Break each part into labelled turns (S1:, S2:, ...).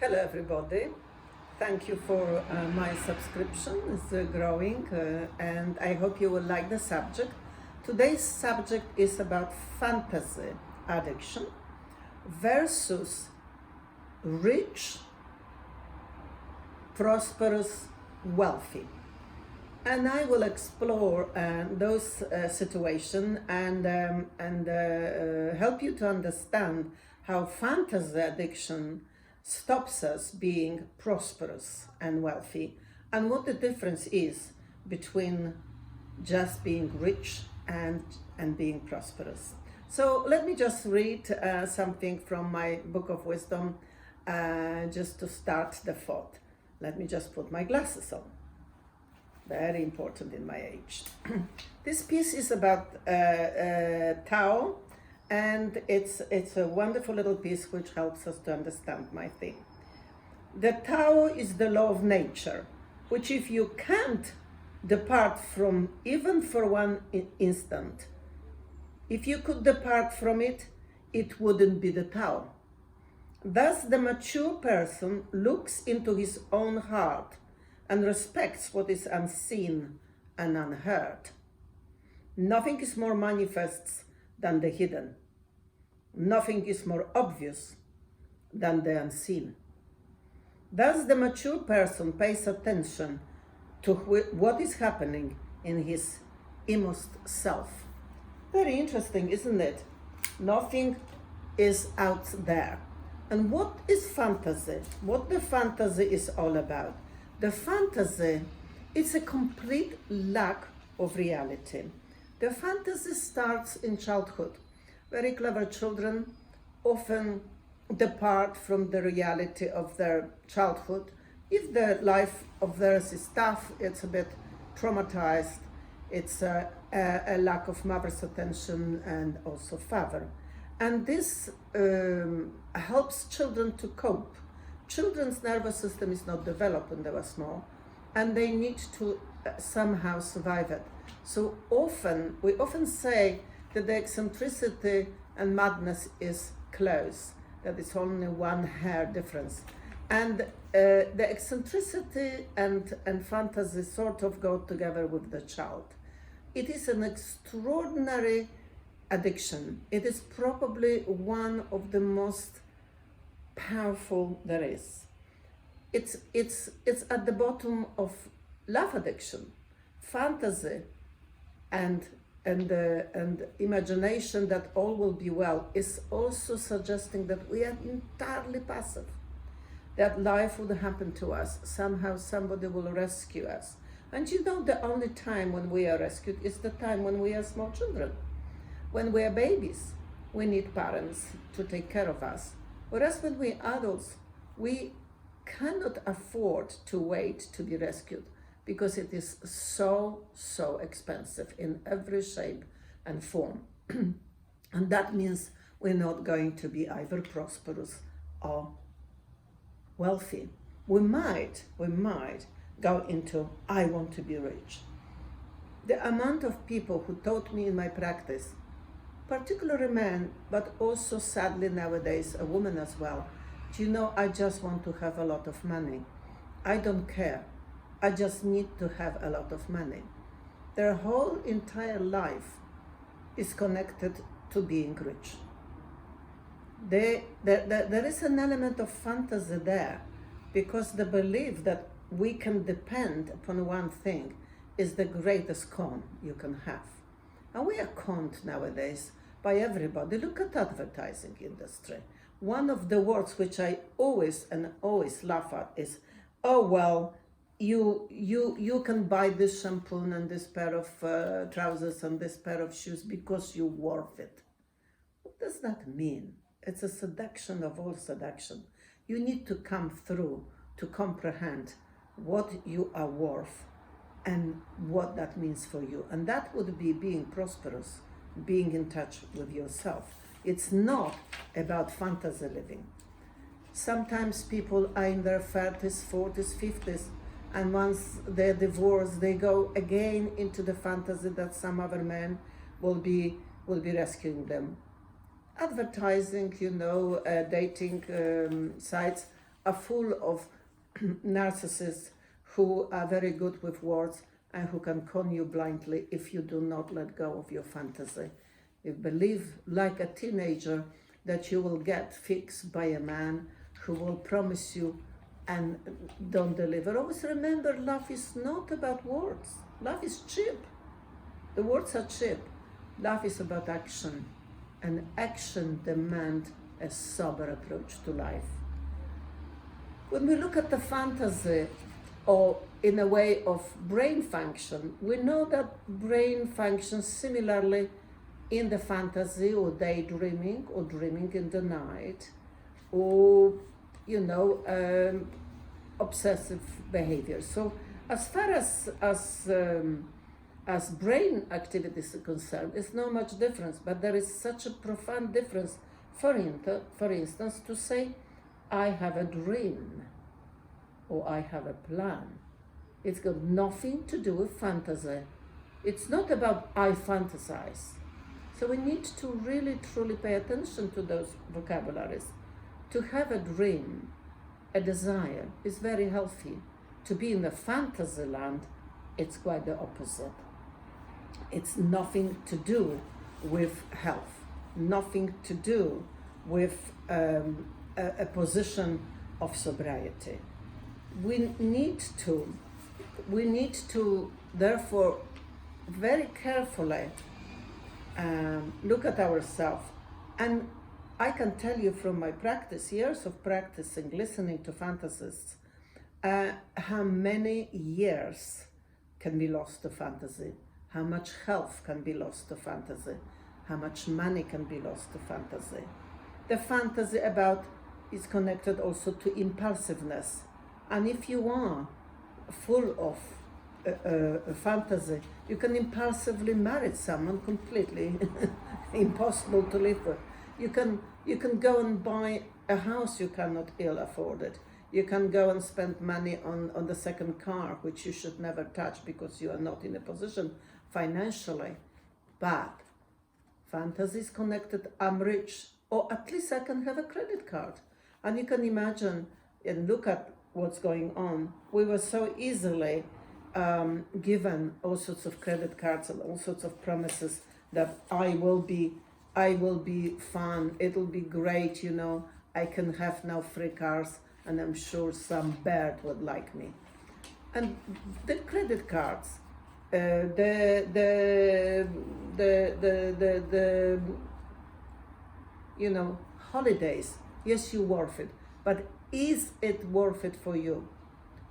S1: Hello, everybody. Thank you for my subscription. It's growing, and I hope you will like the subject. Today's subject is about fantasy addiction versus rich, prosperous, wealthy. And I will explore those situations and help you to understand how fantasy addiction stops us being prosperous and wealthy, and what the difference is between just being rich and being prosperous. So let me just read something from my book of wisdom just to start the thought. Let me just put my glasses on. Very important in my age. This piece is about Tao, and it's a wonderful little piece which helps us to understand my thing. The Tao is the law of nature, which if you can't depart from even for one instant, if you could depart from it, it wouldn't be the Tao. Thus, the mature person looks into his own heart and respects what is unseen and unheard. Nothing is more manifest than the hidden. Nothing is more obvious than the unseen. Thus, the mature person pays attention to what is happening in his inmost self. Very interesting, isn't it? Nothing is out there. And what is fantasy? What the fantasy is all about? The fantasy is a complete lack of reality. The fantasy starts in childhood. Very clever children often depart from the reality of their childhood. If the life of theirs is tough, it's a bit traumatized, it's a lack of mother's attention and also father. And this helps children to cope. Children's nervous system is not developed when they were small, and they need to somehow survive it. So we often say that the eccentricity and madness is close, that it's only one hair difference. And the eccentricity and fantasy sort of go together with the child. It is an extraordinary addiction. It is probably one of the most powerful there is. It's at the bottom of love addiction, fantasy, and imagination that all will be well is also suggesting that we are entirely passive, that life will happen to us. Somehow somebody will rescue us. And you know, the only time when we are rescued is the time when we are small children. When we are babies, we need parents to take care of us. Whereas when we're adults, we cannot afford to wait to be rescued because it is so expensive in every shape and form. And that means we're not going to be either prosperous or wealthy. We might go into, I want to be rich. The amount of people who taught me in my practice, particularly men, but also sadly nowadays a woman as well, do you know, I just want to have a lot of money. I don't care. I just need to have a lot of money. Their whole entire life is connected to being rich. There is an element of fantasy there, because the belief that we can depend upon one thing is the greatest con you can have. And we are conned nowadays by everybody. Look at advertising industry. One of the words which I always laugh at is, oh well, you can buy this shampoo and this pair of trousers and this pair of shoes because you're worth it. What does that mean? It's a seduction of all seduction. You need to come through to comprehend what you are worth and what that means for you. And that would be being prosperous, being in touch with yourself. It's not about fantasy living. Sometimes people are in their 30s, 40s, 50s, and once they're divorced, they go again into the fantasy that some other man will be rescuing them. Advertising, dating sites are full of narcissists who are very good with words and who can con you blindly if you do not let go of your fantasy. You believe, like a teenager, that you will get fixed by a man who will promise you and don't deliver. Always remember, love is not about words. Love is cheap. The words are cheap. Love is about action, and action demands a sober approach to life. When we look at the fantasy, or in a way of brain function, we know that brain functions similarly in the fantasy, or daydreaming, or dreaming in the night, or obsessive behavior. So as far as brain activity is concerned, it's not much difference, but there is such a profound difference. For instance, to say, I have a dream, or I have a plan. It's got nothing to do with fantasy. It's not about I fantasize. So we need to really truly pay attention to those vocabularies. To have a dream, a desire, is very healthy. To be in the fantasy land, it's quite the opposite. It's nothing to do with health, nothing to do with a position of sobriety. We need to therefore very carefully look at ourselves. And I can tell you from my practice, years of practicing, listening to fantasists, how many years can be lost to fantasy, how much health can be lost to fantasy, how much money can be lost to fantasy. The fantasy about is connected also to impulsiveness. And if you are full of a fantasy, you can impulsively marry someone completely impossible to live with. You can go and buy a house you cannot ill afford it. You can go and spend money on the second car, which you should never touch because you are not in a position financially. But fantasy is connected, I'm rich, or at least I can have a credit card. And you can imagine and look at what's going on. We were so easily given all sorts of credit cards and all sorts of promises that I will be fun, it'll be great, I can have now free cars, and I'm sure some bird would like me. And the credit cards, the holidays, yes, you're worth it, but is it worth it for you?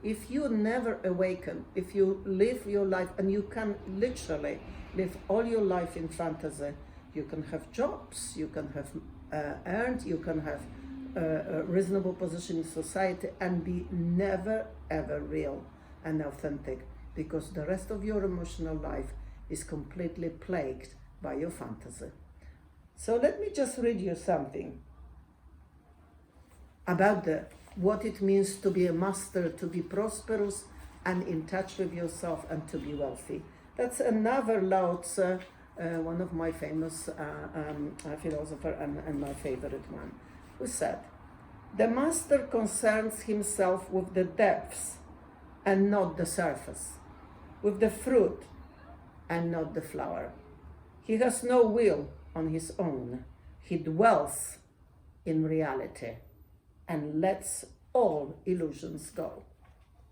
S1: If you never awaken, if you live your life, and you can literally live all your life in fantasy, you can have jobs, you can have earned, you can have a reasonable position in society, and be never ever real and authentic, because the rest of your emotional life is completely plagued by your fantasy. So let me just read you something about what it means to be a master, to be prosperous and in touch with yourself, and to be wealthy. That's another Lao Tzu, one of my famous philosopher and my favorite one, who said, the master concerns himself with the depths and not the surface, with the fruit and not the flower. He has no will on his own. He dwells in reality and lets all illusions go.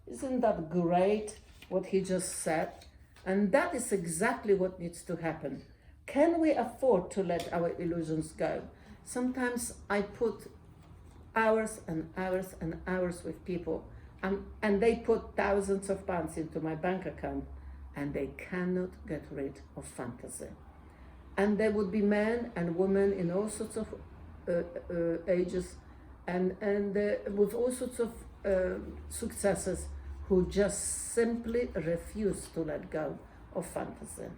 S1: Isn't that great what he just said? And that is exactly what needs to happen. Can we afford to let our illusions go? Sometimes I put hours and hours and hours with people, and they put thousands of pounds into my bank account, and they cannot get rid of fantasy. And there would be men and women in all sorts of ages, and with all sorts of successes, who just simply refuse to let go of fantasy.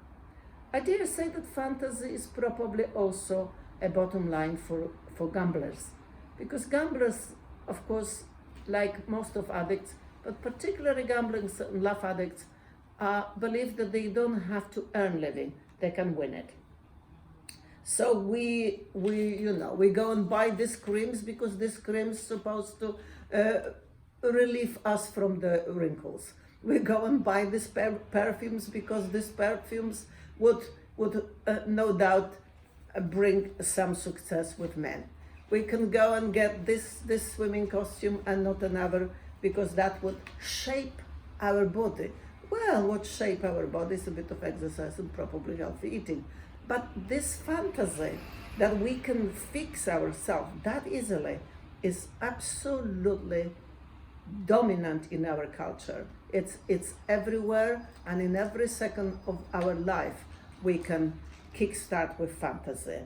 S1: I dare say that fantasy is probably also a bottom line for gamblers, because gamblers, of course, like most of addicts, but particularly gambling and love addicts, believe that they don't have to earn living, they can win it. So we go and buy these creams because this cream is supposed to relieve us from the wrinkles. We go and buy these perfumes because these perfumes would no doubt bring some success with men. We can go and get this swimming costume and not another because that would shape our body. Well, what shape our body is a bit of exercise and probably healthy eating. But this fantasy that we can fix ourselves that easily is absolutely dominant in our culture. It's everywhere, and in every second of our life we can kickstart with fantasy.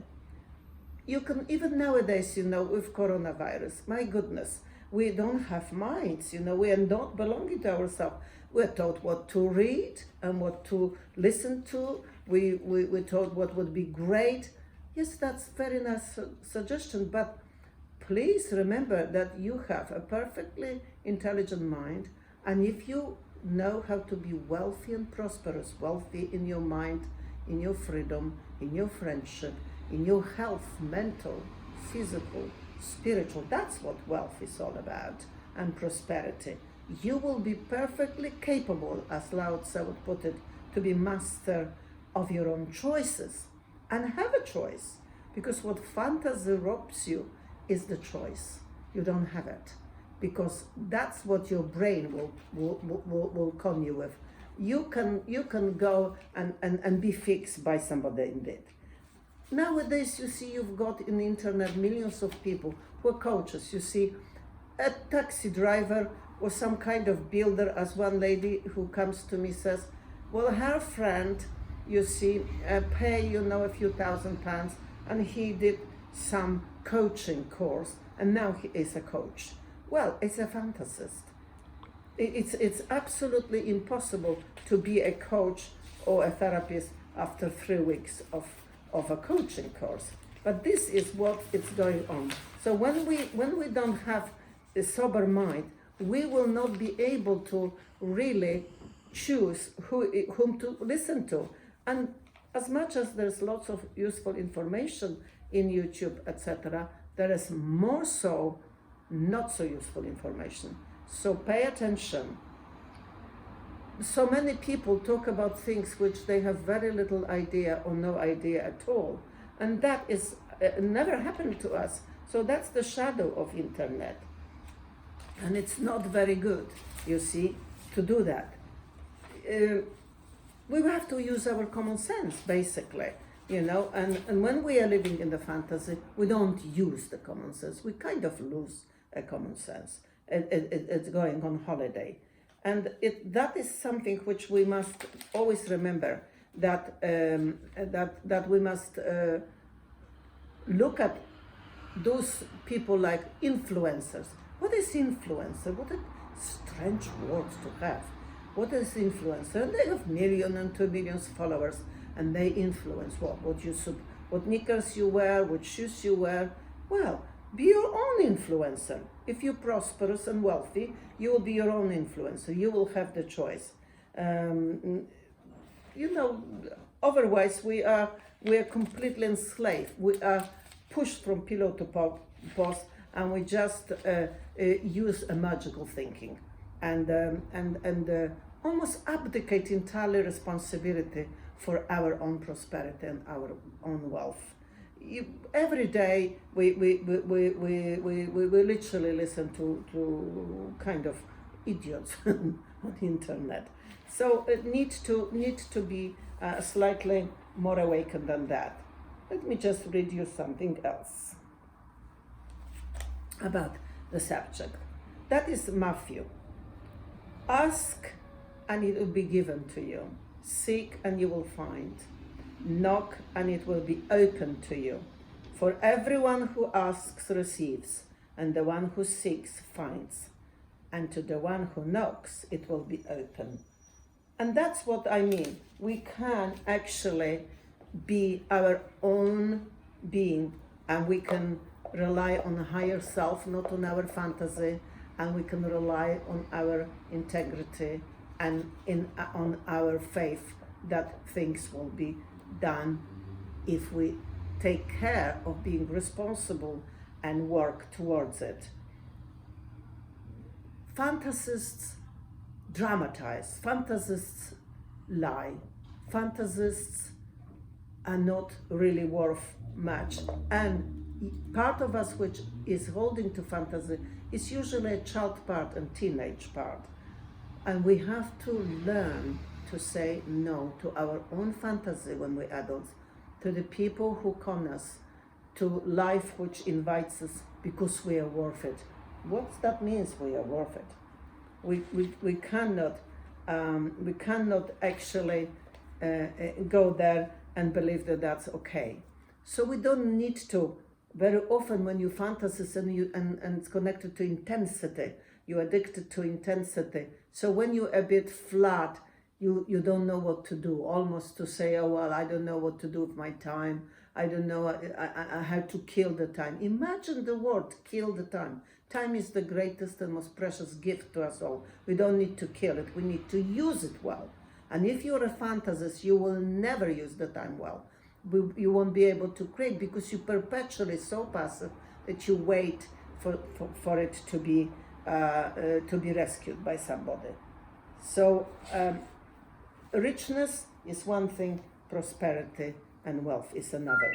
S1: You can, even nowadays, with coronavirus, my goodness, we don't have minds, we are not belonging to ourselves. We're taught what to read and what to listen to. We're taught what would be great. Yes, that's very nice suggestion, but please remember that you have a perfectly intelligent mind, and if you know how to be wealthy and prosperous, wealthy in your mind, in your freedom, in your friendship, in your health, mental, physical, spiritual, that's what wealth is all about, and prosperity. You will be perfectly capable, as Lao Tzu would put it, to be master of your own choices, and have a choice, because what fantasy robs you is the choice. You don't have it, because that's what your brain will con you with. You can go and be fixed by somebody indeed. Nowadays, you see, you've got in the internet millions of people who are coaches. You see a taxi driver or some kind of builder, as one lady who comes to me says, well, her friend, you see, pay, a few £1,000, and he did some coaching course, and now he is a coach. Well, it's a fantasist. It's absolutely impossible to be a coach or a therapist after 3 weeks of a coaching course. But this is what is going on. So when we don't have a sober mind, we will not be able to really choose whom to listen to. And as much as there's lots of useful information in YouTube, etc., there is more so not so useful information. So pay attention. So many people talk about things which they have very little idea or no idea at all. And that is never happened to us. So that's the shadow of internet. And it's not very good, you see, to do that. We have to use our common sense, basically, and when we are living in the fantasy, we don't use the common sense. We kind of lose a common sense. It's going on holiday. And that is something which we must always remember, that we must look at those people like influencers. What is influencer? What a strange word to have. What is influencer? And they have 1 million and 2 million followers, and they influence what knickers you wear, what shoes you wear. Well, be your own influencer. If you're prosperous and wealthy, you will be your own influencer. You will have the choice. Otherwise we are completely enslaved. We are pushed from pillow to post, and we just use a magical thinking, and almost abdicate entirely responsibility for our own prosperity and our own wealth. Every day we literally listen to kind of idiots on the internet. So it needs to be slightly more awakened than that. Let me just read you something else about the subject. That is Matthew. Ask and it will be given to you. Seek and you will find. Knock and it will be opened to you. For everyone who asks receives, and the one who seeks finds. And to the one who knocks it will be open. And that's what I mean. We can actually be our own being, and we can rely on a higher self, not on our fantasy, and we can rely on our integrity and on our faith that things will be done if we take care of being responsible and work towards it. fantasists dramatize, fantasists lie, fantasists are not really worth much. And part of us which is holding to fantasy is usually a child part and teenage part. And we have to learn to say no to our own fantasy when we're adults, to the people who con us, to life which invites us because we are worth it. What that means, we are worth it. We cannot actually go there and believe that that's okay. So we don't need to. Very often when you fantasize and it's connected to intensity, you're addicted to intensity. So when you're a bit flat, you don't know what to do, almost to say, oh, well, I don't know what to do with my time. I don't know, I have to kill the time. Imagine the word, kill the time. Time is the greatest and most precious gift to us all. We don't need to kill it, we need to use it well. And if you're a fantasist, you will never use the time well. You won't be able to create because you're perpetually so passive that you wait for it to be rescued by somebody. So richness is one thing, prosperity and wealth is another.